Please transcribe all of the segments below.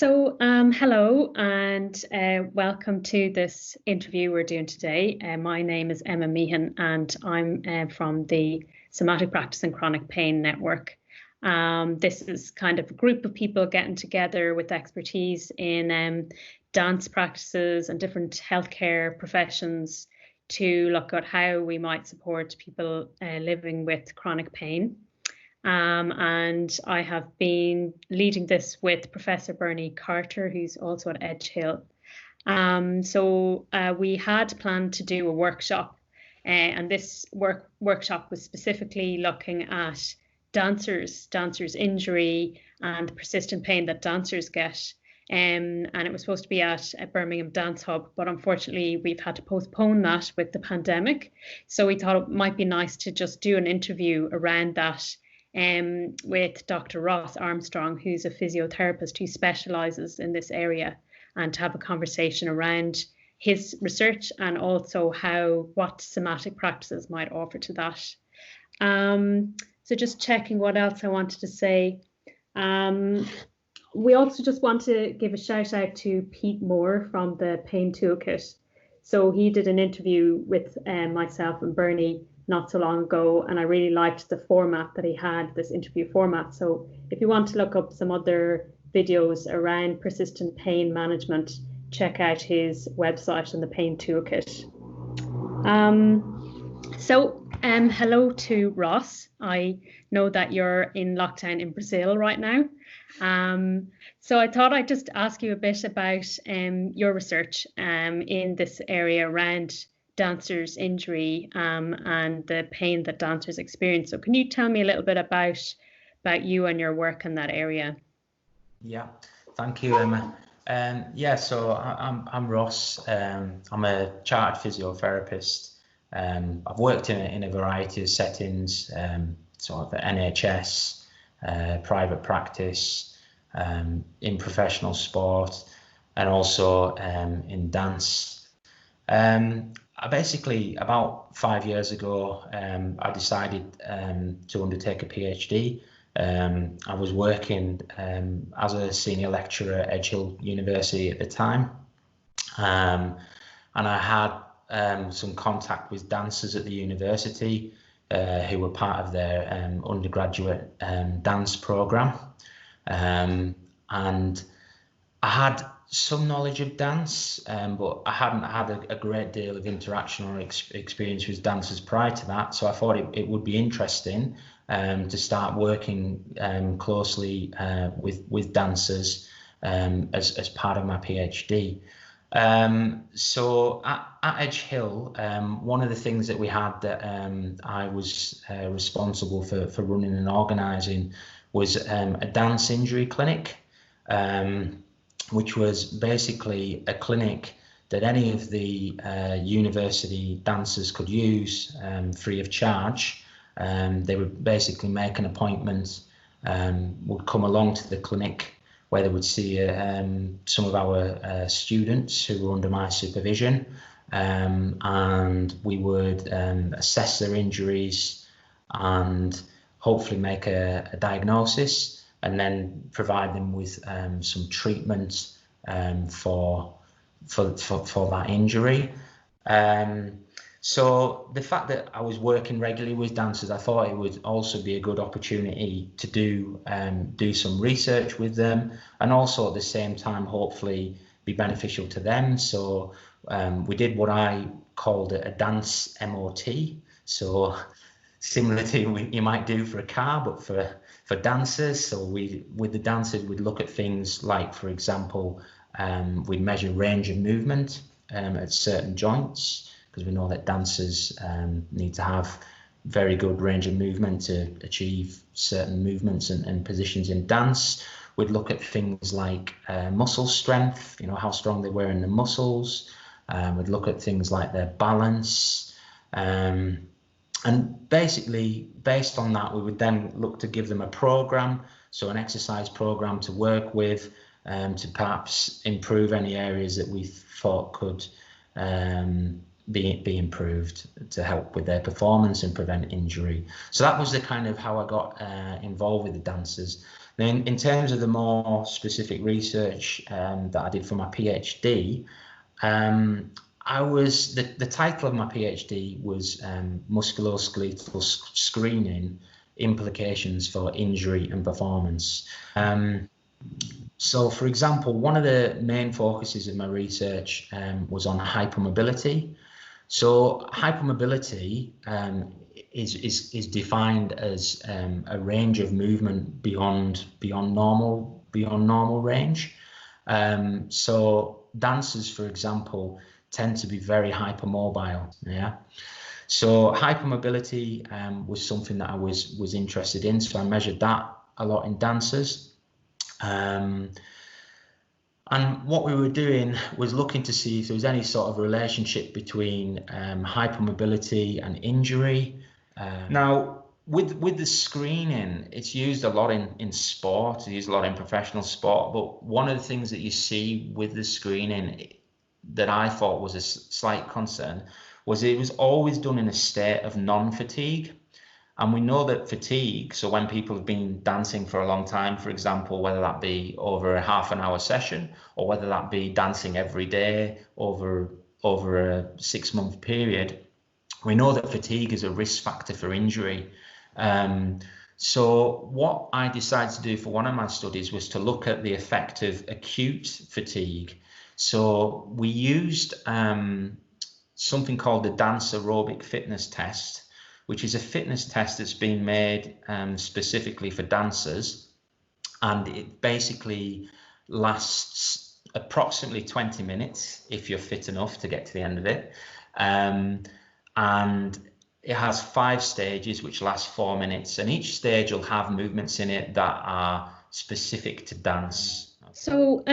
Hello and welcome to this interview we're doing today. My name is Emma Meehan and I'm from the Somatic Practice and Chronic Pain Network. This is kind of a group of people getting together with expertise in dance practices and different healthcare professions to look at how we might support people living with chronic pain. And I have been leading this with Professor Bernie Carter, who's also at Edge Hill. We had planned to do a workshop, and this workshop was specifically looking at dancers' injury and the persistent pain that dancers get. And it was supposed to be at a Birmingham Dance Hub, but unfortunately we've had to postpone that with the pandemic. So we thought it might be nice to just do an interview around that with Dr. Ross Armstrong, who's a physiotherapist who specialises in this area, and to have a conversation around his research and also what somatic practices might offer to that. So just checking what else I wanted to say. We also just want to give a shout out to Pete Moore from the Pain Toolkit. So he did an interview with myself and Bernie not so long ago, and I really liked the format that he had, this interview format. So if you want to look up some other videos around persistent pain management, check out his website and the Pain Toolkit. Hello to Ross. I know that you're in lockdown in Brazil right now. So I thought I'd just ask you a bit about your research in this area around dancers' injury and the pain that dancers experience. So can you tell me a little bit about you and your work in that area? Yeah, thank you, Emma. So I'm Ross. I'm a chartered physiotherapist. I've worked in a variety of settings, sort of NHS, private practice, in professional sport, and also in dance. I basically, about 5 years ago, I decided to undertake a PhD. I was working as a senior lecturer at Edge Hill University at the time, and I had some contact with dancers at the university who were part of their undergraduate dance program, and I had some knowledge of dance, but I hadn't had a great deal of interaction or experience with dancers prior to that. So I thought it would be interesting to start working closely with dancers as part of my PhD. So at Edge Hill, one of the things that we had that I was responsible for running and organising was a dance injury clinic, which was basically a clinic that any of the university dancers could use free of charge. They would basically make an appointment, would come along to the clinic where they would see some of our students who were under my supervision, and we would assess their injuries and hopefully make a diagnosis, and then provide them with some treatment for that injury. So the fact that I was working regularly with dancers, I thought it would also be a good opportunity to do some research with them, and also at the same time hopefully be beneficial to them. So we did what I called a dance MOT. So similar to what you might do for a car, but for dancers. So with the dancers, we'd look at things like, for example, we'd measure range of movement at certain joints, because we know that dancers need to have very good range of movement to achieve certain movements and positions in dance. We'd look at things like muscle strength, how strong they were in the muscles. We'd look at things like their balance. And basically, based on that, we would then look to give them a program, so an exercise program to work with, to perhaps improve any areas that we thought could be improved to help with their performance and prevent injury. So that was the kind of how I got involved with the dancers. Then in terms of the more specific research that I did for my PhD, the title of my PhD was musculoskeletal screening, implications for injury and performance. So, for example, one of the main focuses of my research was on hypermobility. So, hypermobility is defined as a range of movement beyond normal range. So, dancers, for example, tend to be very hypermobile. Yeah. So, hypermobility was something that I was interested in. So, I measured that a lot in dancers. And what we were doing was looking to see if there was any sort of relationship between hypermobility and injury. Now, with the screening, it's used a lot in sport, it's used a lot in professional sport, but one of the things that you see with the screening that I thought was a slight concern was it was always done in a state of non-fatigue. And we know that fatigue, so when people have been dancing for a long time, for example, whether that be over a half an hour session or whether that be dancing every day over a 6-month period, we know that fatigue is a risk factor for injury. So what I decided to do for one of my studies was to look at the effect of acute fatigue. So we used something called the Dance Aerobic Fitness Test, which is a fitness test that's been made specifically for dancers, and it basically lasts approximately 20 minutes if you're fit enough to get to the end of it. And it has 5 stages which last 4 minutes, and each stage will have movements in it that are specific to dance. So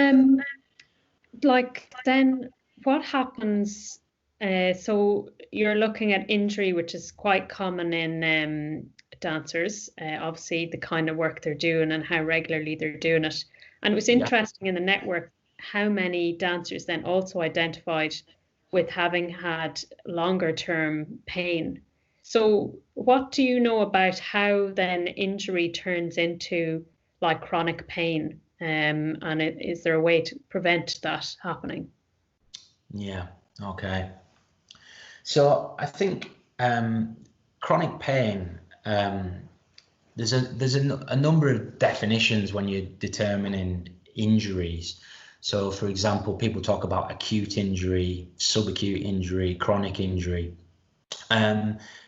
like then what happens? So you're looking at injury, which is quite common in dancers, obviously the kind of work they're doing and how regularly they're doing it. And it was interesting in the network how many dancers then also identified with having had longer term pain. So what do you know about how then injury turns into like chronic pain? And is there a way to prevent that happening? Yeah, okay. So I think chronic pain, there's a number of definitions when you're determining injuries. So, for example, people talk about acute injury, subacute injury, chronic injury.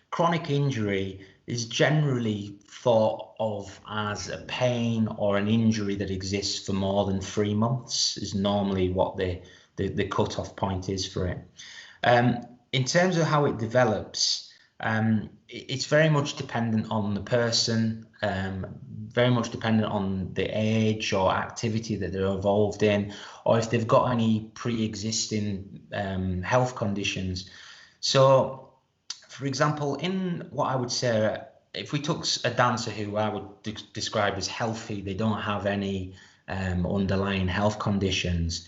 Chronic injury is generally thought of as a pain or an injury that exists for more than 3 months is normally what the cut-off point is for it. In terms of how it develops, it's very much dependent on the person, very much dependent on the age or activity that they're involved in, or if they've got any pre-existing health conditions. So, for example, in what I would say, if we took a dancer who I would describe as healthy, they don't have any underlying health conditions,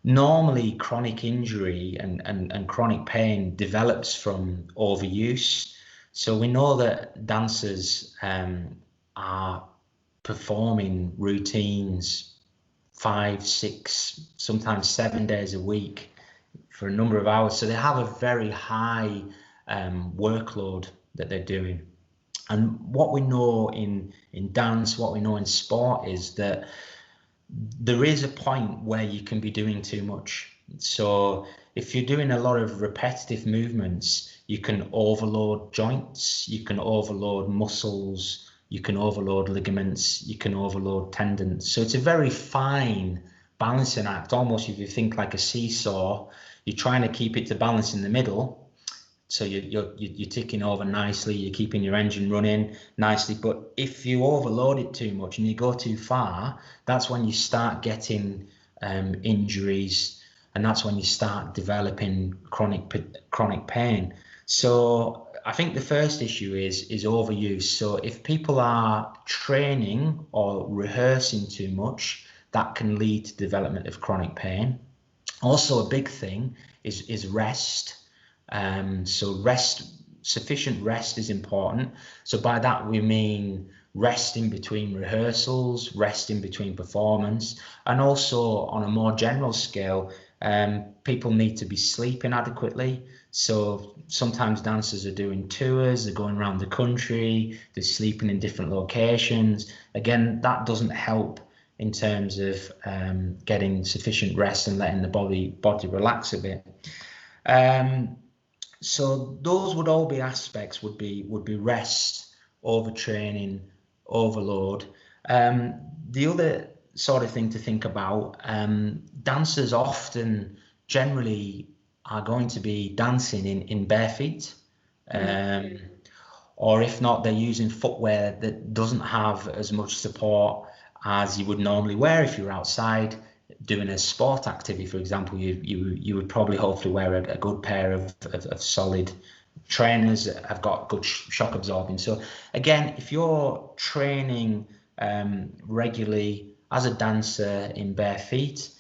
normally chronic injury and chronic pain develops from overuse. So we know that dancers are performing routines 5, 6, sometimes 7 days a week for a number of hours. So they have a very high workload that they're doing. And what we know in dance, what we know in sport is that there is a point where you can be doing too much. So if you're doing a lot of repetitive movements, you can overload joints, you can overload muscles, you can overload ligaments, you can overload tendons. So it's a very fine balancing act, almost if you think like a seesaw, you're trying to keep it to balance in the middle. So you're ticking over nicely, you're keeping your engine running nicely. But if you overload it too much and you go too far, that's when you start getting injuries, and that's when you start developing chronic pain. So I think the first issue is overuse. So if people are training or rehearsing too much, that can lead to development of chronic pain. Also, a big thing is rest. So rest sufficient rest is important. So by that we mean rest in between rehearsals, rest in between performance, and also on a more general scale, people need to be sleeping adequately. So sometimes dancers are doing tours, they're going around the country, they're sleeping in different locations. Again, that doesn't help in terms of getting sufficient rest and letting the body relax a bit. So those would all be aspects, would be rest, overtraining, overload. The other sort of thing to think about, dancers often generally are going to be dancing in bare feet, or if not, they're using footwear that doesn't have as much support as you would normally wear if you're outside doing a sport activity. For example, you would probably hopefully wear a good pair of solid trainers that have got good shock absorbing. So again, if you're training regularly as a dancer in bare feet,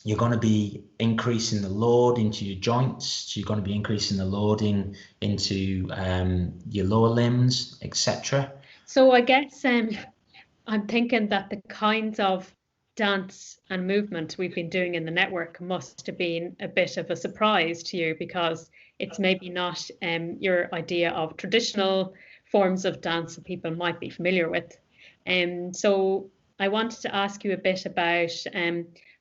you're going to be increasing the load into your joints. So you're going to be increasing the loading into your lower limbs, etc. So I guess I'm thinking that the kinds of dance and movement we've been doing in the network must have been a bit of a surprise to you, because it's maybe not your idea of traditional forms of dance that people might be familiar with. So I wanted to ask you a bit about,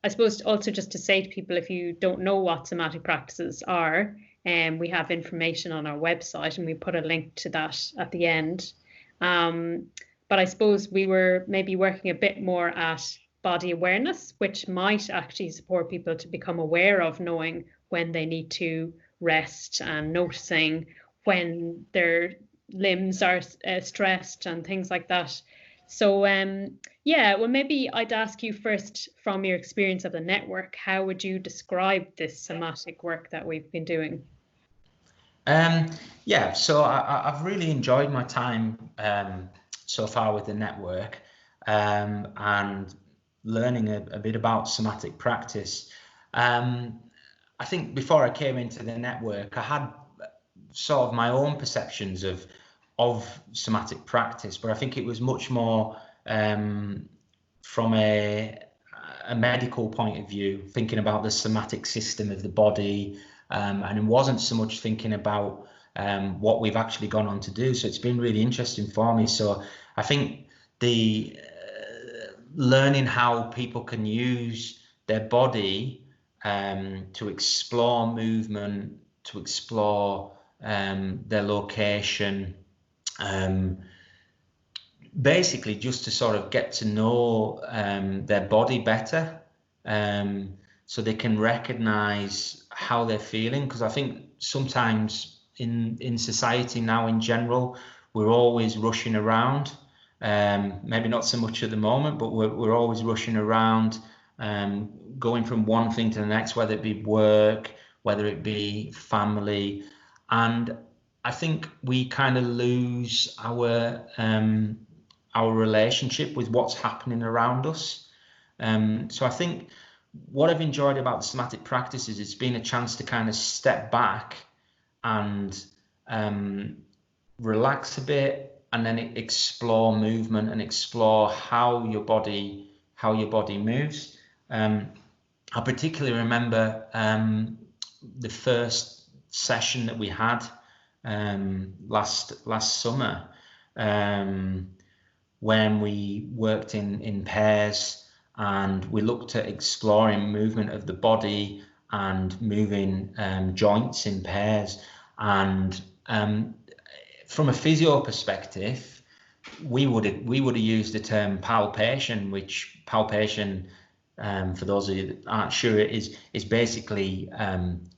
I suppose also just to say to people, if you don't know what somatic practices are, we have information on our website and we put a link to that at the end. But I suppose we were maybe working a bit more at body awareness, which might actually support people to become aware of knowing when they need to rest and noticing when their limbs are stressed and things like that. So yeah, well, maybe I'd ask you first, from your experience of the network, how would you describe this somatic work that we've been doing? Yeah, so I've really enjoyed my time so far with the network, and learning a bit about somatic practice. I think before I came into the network, I had sort of my own perceptions of somatic practice, but I think it was much more from a medical point of view, thinking about the somatic system of the body, and it wasn't so much thinking about what we've actually gone on to do. So it's been really interesting for me. So I think the learning how people can use their body to explore movement, to explore their location, basically just to sort of get to know their body better, so they can recognize how they're feeling. Because I think sometimes in society now in general, we're always rushing around, maybe not so much at the moment, but we're always rushing around, going from one thing to the next, whether it be work, whether it be family. And I think we kind of lose our relationship with what's happening around us. So I think what I've enjoyed about the somatic practice is it's been a chance to kind of step back and relax a bit, and then explore movement and explore how your body moves. I particularly remember the first session that we had last summer, when we worked in pairs, and we looked at exploring movement of the body and moving joints in pairs. And from a physio perspective, we would have used the term palpation, which palpation, for those of you that aren't sure, is basically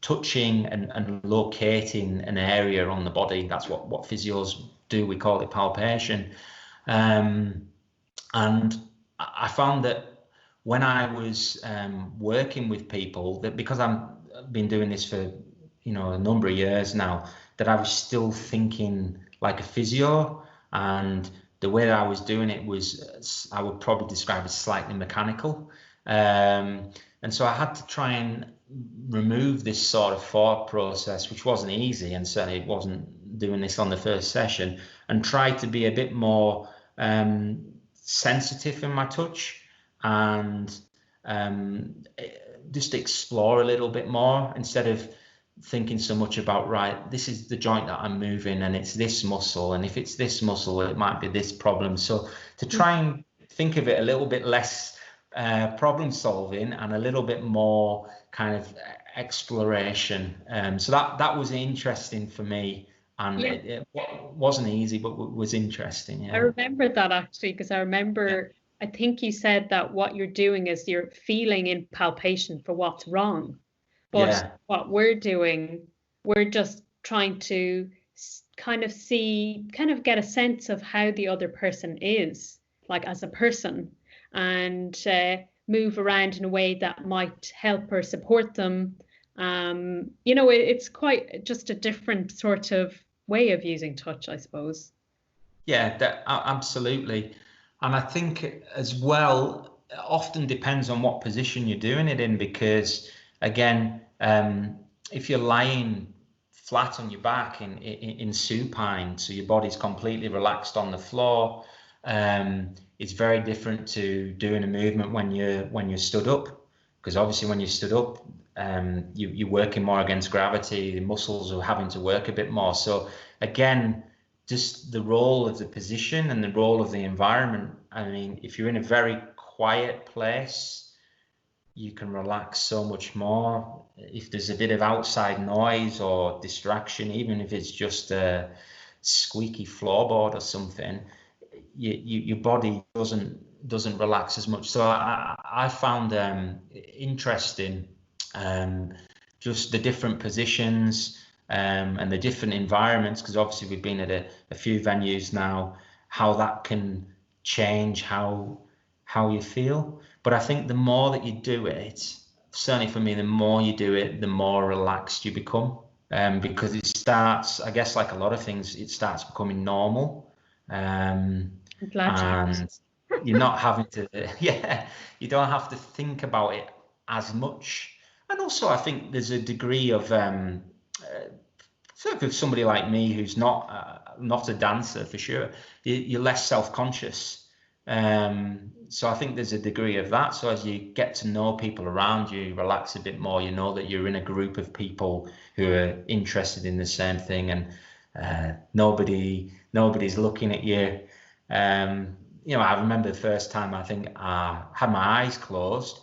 touching and locating an area on the body. That's what physios do. We call it palpation. And I found that when I was working with people, that because I've been doing this for a number of years now, that I was still thinking like a physio, and the way that I was doing it was, I would probably describe as slightly mechanical. And so I had to try and remove this sort of thought process, which wasn't easy, and certainly it wasn't doing this on the first session, and try to be a bit more sensitive in my touch, and just explore a little bit more instead of thinking so much about, right, this is the joint that I'm moving and it's this muscle, and if it's this muscle it might be this problem. So to try and think of it a little bit less problem solving and a little bit more kind of exploration. So that was interesting for me, and it wasn't easy, but was interesting. Yeah. I remember that actually, because I remember, I think you said that what you're doing is you're feeling in palpation for what's wrong. But what we're doing, we're just trying to kind of get a sense of how the other person is, like as a person, and move around in a way that might help or support them. It's quite just a different sort of way of using touch, I suppose. Yeah, absolutely. And I think as well, it often depends on what position you're doing it in, because again, if you're lying flat on your back in supine, so your body's completely relaxed on the floor, it's very different to doing a movement when you're stood up, because obviously when you're stood up, you're working more against gravity, the muscles are having to work a bit more. So again, just the role of the position and the role of the environment. I mean, if you're in a very quiet place, you can relax so much more. If there's a bit of outside noise or distraction, even if it's just a squeaky floorboard or something, your body doesn't relax as much. So I found interesting just the different positions and the different environments, because obviously we've been at a few venues now, how that can change how you feel. But I think the more that you do it, certainly for me, the more you do it, the more relaxed you become, because it starts, I guess, like a lot of things, it starts becoming normal, and you're not having to, you don't have to think about it as much. And also, I think there's a degree of for somebody like me who's not a dancer, for sure, you're less self-conscious. So I think there's a degree of that. So as you get to know people around you, you relax a bit more. You know that you're in a group of people who are interested in the same thing, and nobody's looking at you. I remember the first time I think I had my eyes closed,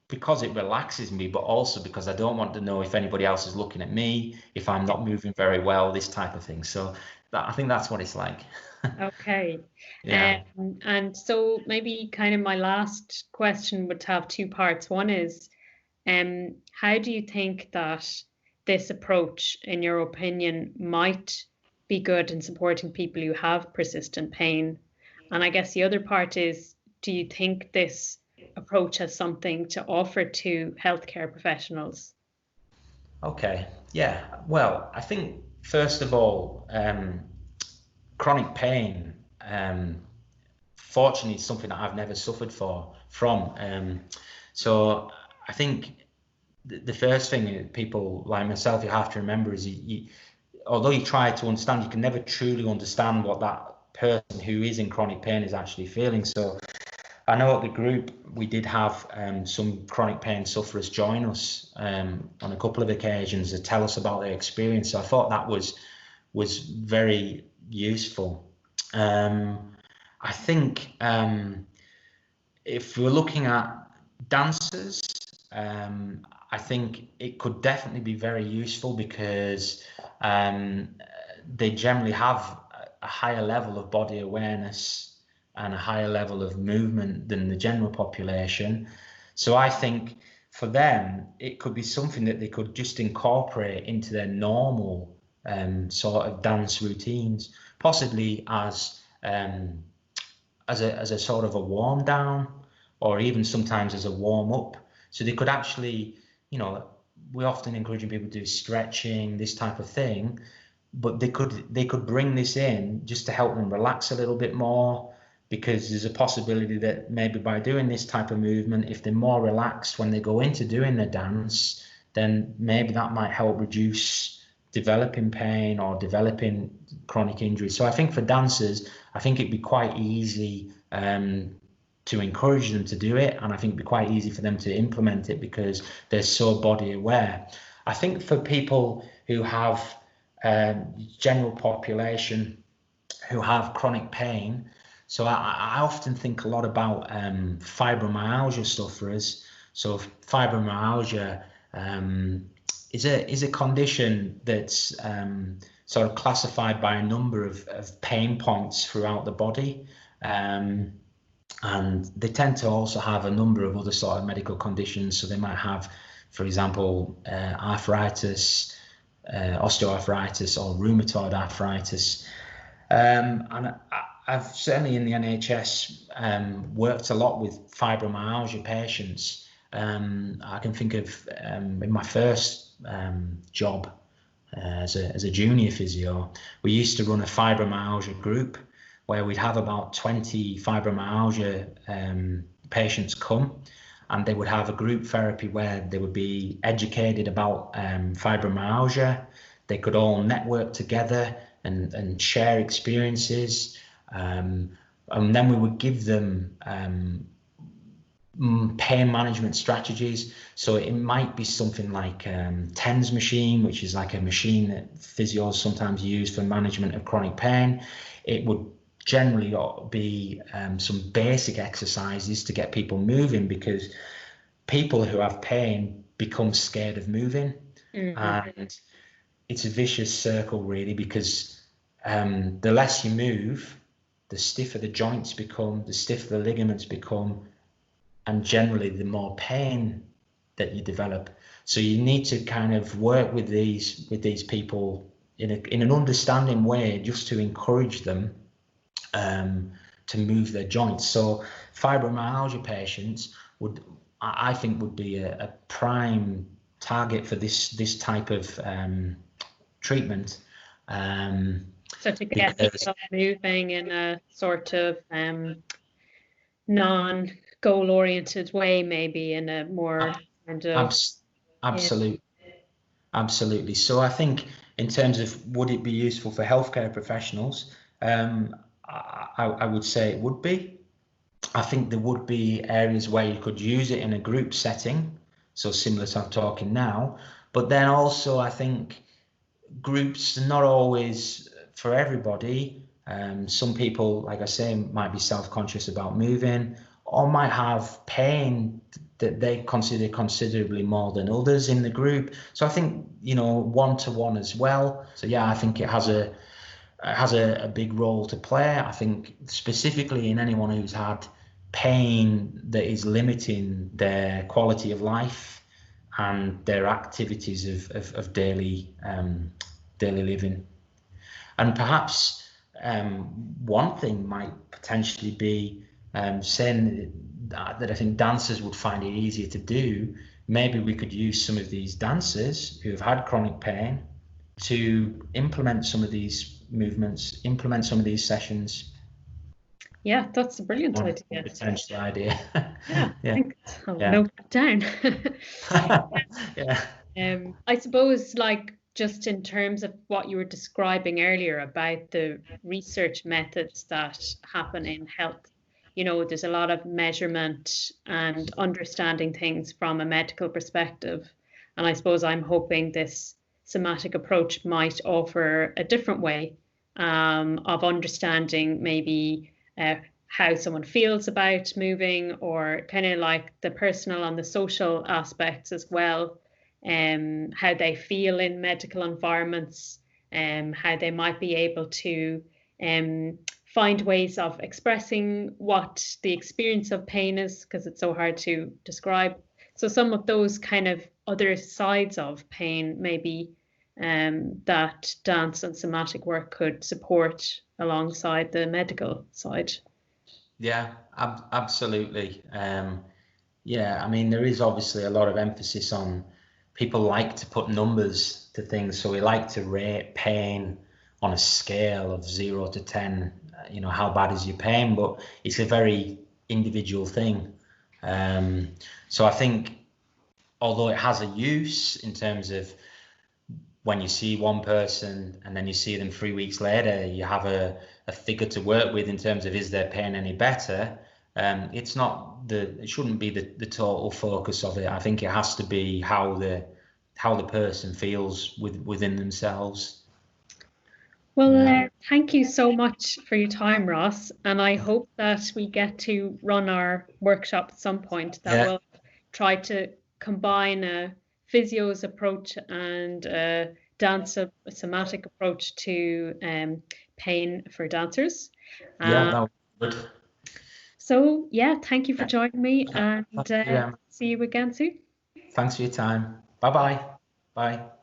because it relaxes me, but also because I don't want to know if anybody else is looking at me, if I'm not moving very well, this type of thing. So I think that's what it's like. Okay. Yeah. And so maybe kind of my last question would have two parts. One is, how do you think that this approach, in your opinion, might be good in supporting people who have persistent pain? And I guess the other part is, do you think this approach has something to offer to healthcare professionals? Okay. Yeah. Well, I think first of all, chronic pain, fortunately, is something that I've never suffered from. So I think the first thing that people like myself, you have to remember is although you try to understand, you can never truly understand what that person who is in chronic pain is actually feeling. So I know at the group we did have some chronic pain sufferers join us on a couple of occasions to tell us about their experience. So I thought that was very useful. I think if we're looking at dancers, I think it could definitely be very useful, because they generally have a higher level of body awareness and a higher level of movement than the general population. So I think for them, it could be something that they could just incorporate into their normal sort of dance routines, possibly as a sort of a warm down, or even sometimes as a warm up. So they could actually, we're often encouraging people to do stretching, this type of thing, but they could bring this in just to help them relax a little bit more, because there's a possibility that maybe by doing this type of movement, if they're more relaxed when they go into doing the dance, then maybe that might help reduce developing pain or developing chronic injury. So I think for dancers, I think it'd be quite easy to encourage them to do it, and I think it'd be quite easy for them to implement it because they're so body aware. I think for people who have general population who have chronic pain, so I often think a lot about fibromyalgia sufferers. So fibromyalgia is a condition that's sort of classified by a number of pain points throughout the body. And they tend to also have a number of other sort of medical conditions. So they might have, for example, arthritis, osteoarthritis, or rheumatoid arthritis. And I've certainly in the NHS worked a lot with fibromyalgia patients. I can think of in my first job as a junior physio, we used to run a fibromyalgia group where we'd have about 20 fibromyalgia patients come, and they would have a group therapy where they would be educated about fibromyalgia. They could all network together and share experiences, and then we would give them pain management strategies. So it might be something like TENS machine, which is like a machine that physios sometimes use for management of chronic pain. It would generally be some basic exercises to get people moving, because people who have pain become scared of moving. And it's a vicious circle really, because the less you move, the stiffer the joints become, the stiffer the ligaments become, and generally the more pain that you develop. So you need to kind of work with these people in an understanding way, just to encourage them to move their joints. So fibromyalgia patients I think would be a prime target for this type of treatment. So to get people moving in a sort of non-goal oriented way, maybe in a more kind of absolutely. Absolutely. So I think in terms of would it be useful for healthcare professionals, I would say it would be. I think there would be areas where you could use it in a group setting, so similar to I'm talking now. But then also I think groups are not always for everybody. Some people, like I say, might be self-conscious about moving, or might have pain that they consider considerably more than others in the group. So I think, one-to-one as well. So yeah, I think it has a big role to play. I think specifically in anyone who's had pain that is limiting their quality of life and their activities of daily living. And perhaps one thing might potentially be saying that I think dancers would find it easier to do. Maybe we could use some of these dancers who have had chronic pain to implement some of these movements, implement some of these sessions. Yeah, that's a brilliant idea. Potential idea. Yeah. I'll note that down. Yeah. I suppose, like, just in terms of what you were describing earlier about the research methods that happen in health, there's a lot of measurement and understanding things from a medical perspective. And I suppose I'm hoping this somatic approach might offer a different way of understanding maybe how someone feels about moving, or kind of like the personal and the social aspects as well, how they feel in medical environments, how they might be able to find ways of expressing what the experience of pain is, because it's so hard to describe. So some of those kind of other sides of pain, maybe that dance and somatic work could support alongside the medical side. Yeah, absolutely. Yeah, I mean, there is obviously a lot of emphasis on, people like to put numbers to things. So we like to rate pain on a scale of 0 to 10, how bad is your pain? But it's a very individual thing. So I think although it has a use in terms of when you see one person and then you see them 3 weeks later, you have a figure to work with in terms of, is their pain any better? It's not it shouldn't be the total focus of it. I think it has to be how the person feels within themselves. Well, thank you so much for your time, Ross. And I hope that we get to run our workshop at some point that will try to combine a physio's approach and a somatic approach to pain for dancers. Yeah, that was good. So, yeah, thank you for joining me, and see you again soon. Thanks for your time. Bye-bye. Bye.